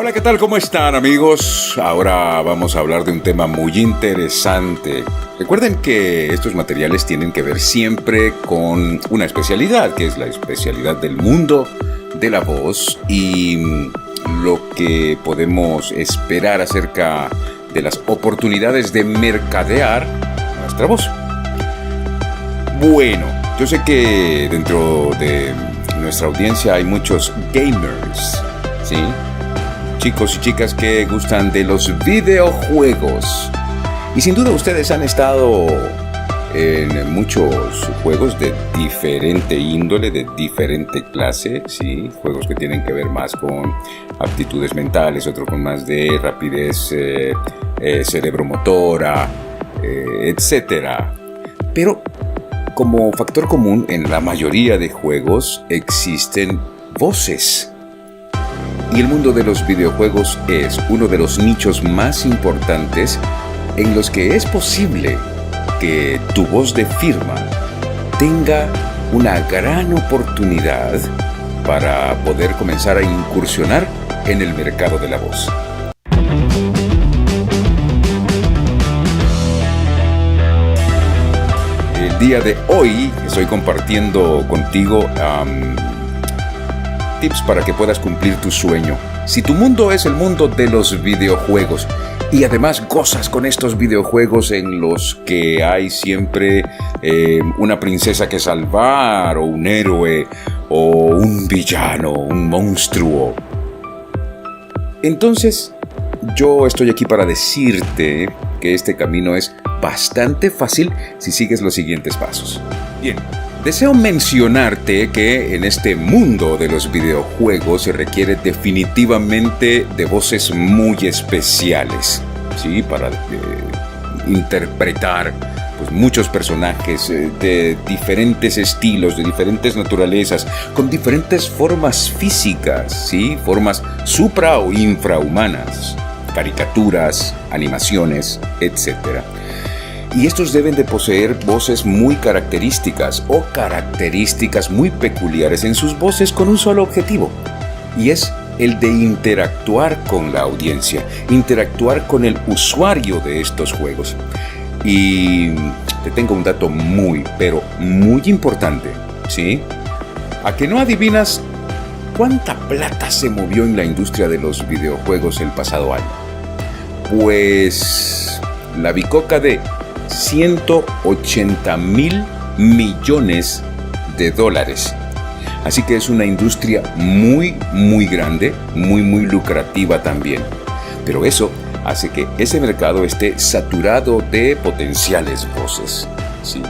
Hola, ¿qué tal? ¿Cómo están, amigos? Ahora vamos a hablar de un tema muy interesante. Recuerden que estos materiales tienen que ver siempre con una especialidad, que es la especialidad del mundo de la voz y lo que podemos esperar acerca de las oportunidades de mercadear nuestra voz. Bueno, yo sé que dentro de nuestra audiencia hay muchos gamers, ¿sí? Chicos y chicas que gustan de los videojuegos. Y sin duda ustedes han estado en muchos juegos de diferente índole, de diferente clase, ¿sí? Juegos que tienen que ver más con aptitudes mentales, otros con más de rapidez cerebromotora, etcétera. Pero como factor común en la mayoría de juegos existen voces. Y el mundo de los videojuegos es uno de los nichos más importantes en los que es posible que tu voz de firma tenga una gran oportunidad para poder comenzar a incursionar en el mercado de la voz. El día de hoy estoy compartiendo contigo tips para que puedas cumplir tu sueño. Si tu mundo es el mundo de los videojuegos y además gozas con estos videojuegos en los que hay siempre una princesa que salvar o un héroe o un villano, un monstruo, entonces yo estoy aquí para decirte que este camino es bastante fácil si sigues los siguientes pasos. Bien. Deseo mencionarte que en este mundo de los videojuegos se requiere definitivamente de voces muy especiales, ¿sí? Para interpretar pues, muchos personajes de diferentes estilos, de diferentes naturalezas, con diferentes formas físicas, ¿sí? Formas supra o infrahumanas, caricaturas, animaciones, etc. Y estos deben de poseer voces muy características o características muy peculiares en sus voces con un solo objetivo, y es el de interactuar con la audiencia, interactuar con el usuario de estos juegos. Y te tengo un dato muy, pero muy importante, ¿sí? ¿A que no adivinas cuánta plata se movió en la industria de los videojuegos el pasado año? Pues la bicoca de $180,000 millones. Así que es una industria muy, muy grande, muy, muy lucrativa también. Pero eso hace que ese mercado esté saturado de potenciales voces, ¿sí?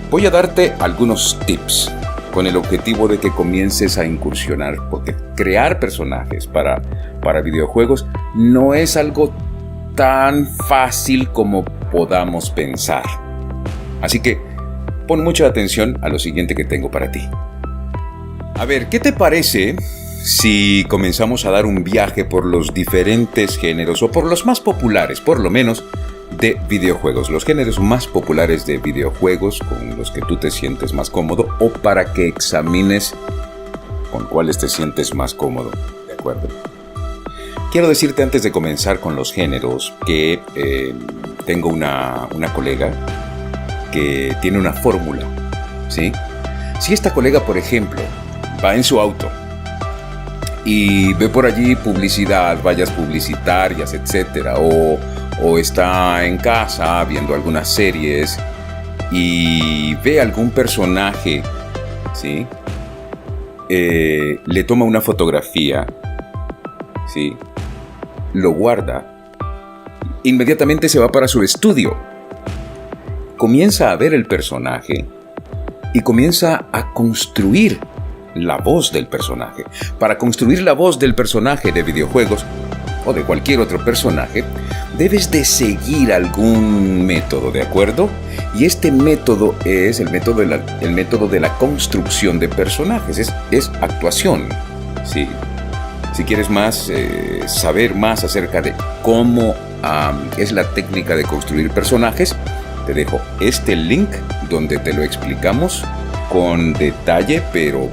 Voy a darte algunos tips con el objetivo de que comiences a incursionar, porque crear personajes para videojuegos no es algo tan fácil como podamos pensar. Así que pon mucha atención a lo siguiente que tengo para ti. A ver, ¿qué te parece si comenzamos a dar un viaje por los diferentes géneros, o por los más populares, por lo menos, de videojuegos? Los géneros más populares de videojuegos con los que tú te sientes más cómodo, o para que examines con cuáles te sientes más cómodo, ¿de acuerdo? Quiero decirte antes de comenzar con los géneros que tengo una colega que tiene una fórmula, ¿sí? Si esta colega, por ejemplo, va en su auto y ve por allí publicidad, vallas publicitarias, etcétera, o está en casa viendo algunas series y ve algún personaje, ¿sí? Le toma una fotografía, ¿sí? Lo guarda, inmediatamente se va para su estudio, comienza a ver el personaje y comienza a construir la voz del personaje. Para construir la voz del personaje de videojuegos o de cualquier otro personaje, debes de seguir algún método, ¿de acuerdo? Y este método es el método de la construcción de personajes, es actuación, ¿sí? Si quieres saber más acerca de cómo es la técnica de construir personajes, te dejo este link donde te lo explicamos con detalle, pero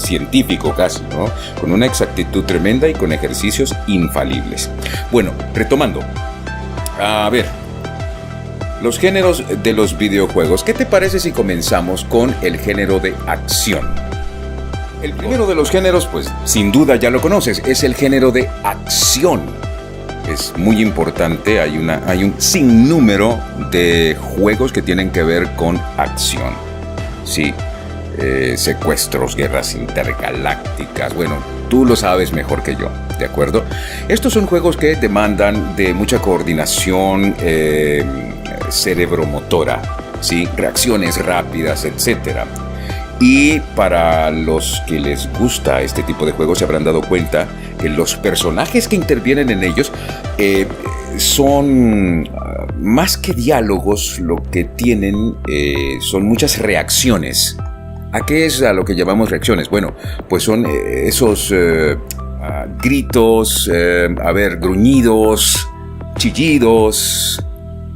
científico casi, ¿no? Con una exactitud tremenda y con ejercicios infalibles. Bueno, retomando. A ver, los géneros de los videojuegos. ¿Qué te parece si comenzamos con el género de acción? El primero de los géneros, pues sin duda ya lo conoces, es el género de acción. Es muy importante, hay un sinnúmero de juegos que tienen que ver con acción. Sí, secuestros, guerras intergalácticas, bueno, tú lo sabes mejor que yo, ¿de acuerdo? Estos son juegos que demandan de mucha coordinación cerebromotora, ¿sí? Reacciones rápidas, etcétera. Y para los que les gusta este tipo de juegos se habrán dado cuenta que los personajes que intervienen en ellos son más que diálogos, lo que tienen son muchas reacciones. ¿A qué es a lo que llamamos reacciones? Bueno, pues son esos gritos, gruñidos, chillidos,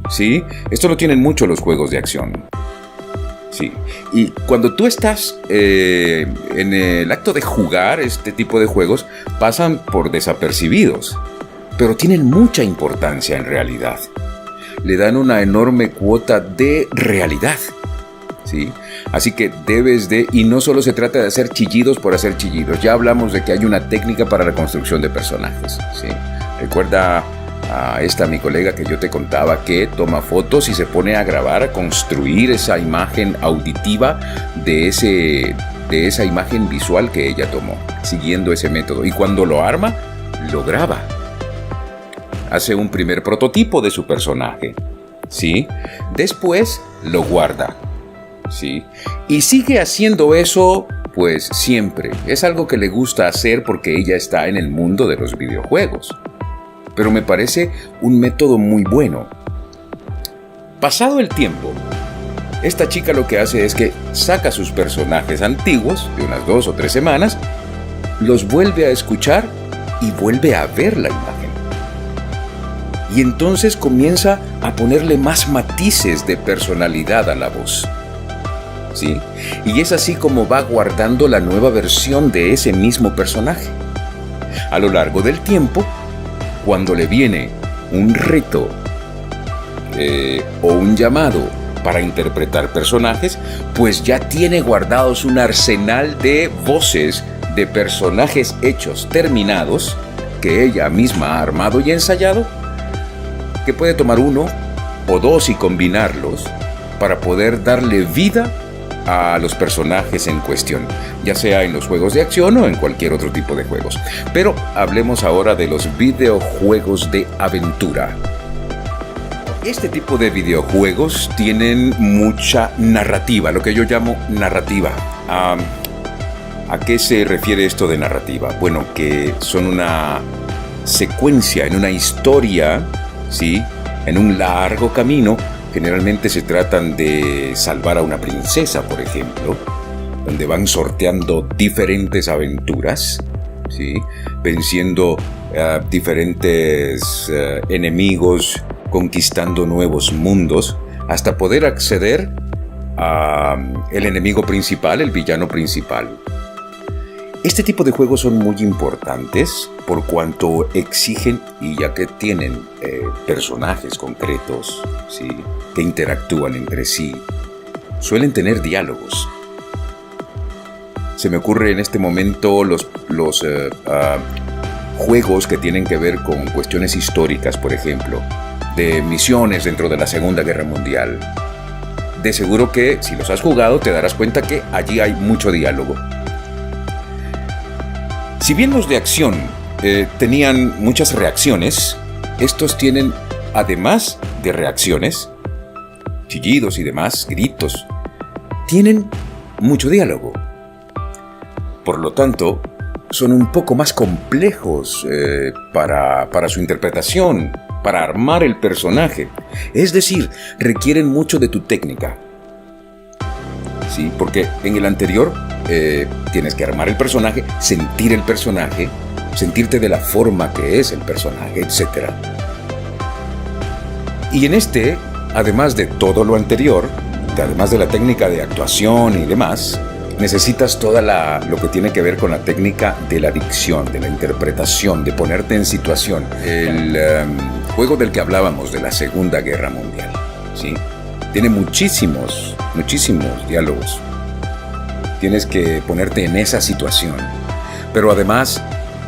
¿sí? Esto lo tienen mucho los juegos de acción. Sí. Y cuando tú estás en el acto de jugar este tipo de juegos, pasan por desapercibidos, pero tienen mucha importancia en realidad. Le dan una enorme cuota de realidad, ¿sí? Así que debes de... Y no solo se trata de hacer chillidos por hacer chillidos. Ya hablamos de que hay una técnica para la construcción de personajes, ¿sí? Recuerda a mi colega que yo te contaba que toma fotos y se pone a grabar, a construir esa imagen auditiva de esa imagen visual que ella tomó, siguiendo ese método. Y cuando lo arma, lo graba. Hace un primer prototipo de su personaje, ¿sí? Después lo guarda, ¿sí? Y sigue haciendo eso, pues siempre. Es algo que le gusta hacer porque ella está en el mundo de los videojuegos. Pero me parece un método muy bueno. Pasado el tiempo, esta chica lo que hace es que saca sus personajes antiguos, de unas 2 o 3 semanas, los vuelve a escuchar y vuelve a ver la imagen. Y entonces comienza a ponerle más matices de personalidad a la voz, ¿sí? Y es así como va guardando la nueva versión de ese mismo personaje. A lo largo del tiempo, cuando le viene un reto o un llamado para interpretar personajes, pues ya tiene guardados un arsenal de voces de personajes hechos, terminados, que ella misma ha armado y ensayado, que puede tomar 1 o 2 y combinarlos para poder darle vida a los personajes en cuestión, ya sea en los juegos de acción o en cualquier otro tipo de juegos. Pero hablemos ahora de los videojuegos de aventura. Este tipo de videojuegos tienen mucha narrativa, lo que yo llamo narrativa. ¿A qué se refiere esto de narrativa? Bueno, que son una secuencia, en una historia, ¿sí? En un largo camino. Generalmente se tratan de salvar a una princesa, por ejemplo, donde van sorteando diferentes aventuras, ¿sí? Venciendo diferentes enemigos, conquistando nuevos mundos, hasta poder acceder al enemigo principal, el villano principal. Este tipo de juegos son muy importantes por cuanto exigen, y ya que tienen personajes concretos, ¿sí? Que interactúan entre sí, suelen tener diálogos. Se me ocurre en este momento los juegos que tienen que ver con cuestiones históricas, por ejemplo, de misiones dentro de la Segunda Guerra Mundial. De seguro que si los has jugado te darás cuenta que allí hay mucho diálogo. Si bien los de acción tenían muchas reacciones, estos tienen, además de reacciones, chillidos y demás, gritos, tienen mucho diálogo. Por lo tanto, son un poco más complejos para su interpretación, para armar el personaje. Es decir, requieren mucho de tu técnica. Sí, porque en el anterior tienes que armar el personaje, sentirte de la forma que es el personaje, etc. Y en este, además de todo lo anterior, además de la técnica de actuación y demás, necesitas lo que tiene que ver con la técnica de la dicción, de la interpretación, de ponerte en situación. El juego del que hablábamos, de la Segunda Guerra Mundial, ¿sí? Tiene muchísimos diálogos. Tienes que ponerte en esa situación, pero además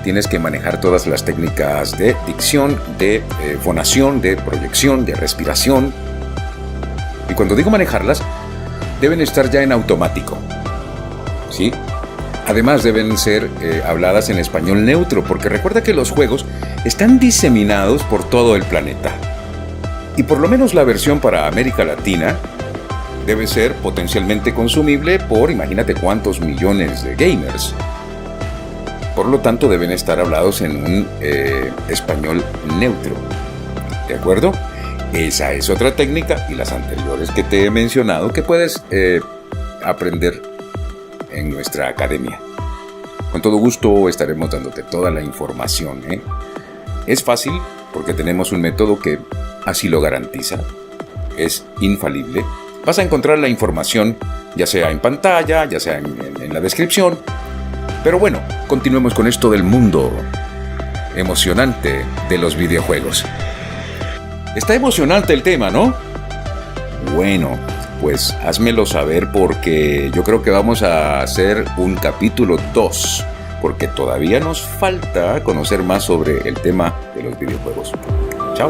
tienes que manejar todas las técnicas de dicción, de fonación, de proyección, de respiración. Y cuando digo manejarlas, deben estar ya en automático, ¿sí? Además deben ser habladas en español neutro, porque recuerda que los juegos están diseminados por todo el planeta. Y por lo menos la versión para América Latina debe ser potencialmente consumible por imagínate cuántos millones de gamers. Por lo tanto, deben estar hablados en un español neutro. ¿De acuerdo? Esa es otra técnica y las anteriores que te he mencionado que puedes aprender en nuestra academia. Con todo gusto estaremos dándote toda la información, ¿eh? Es fácil porque tenemos un método que así lo garantiza. Es infalible. Vas a encontrar la información ya sea en pantalla, ya sea en la descripción. Pero bueno, continuemos con esto del mundo emocionante de los videojuegos. Está emocionante el tema, ¿no? Bueno, pues házmelo saber porque yo creo que vamos a hacer un capítulo 2, porque todavía nos falta conocer más sobre el tema de los videojuegos. Chao.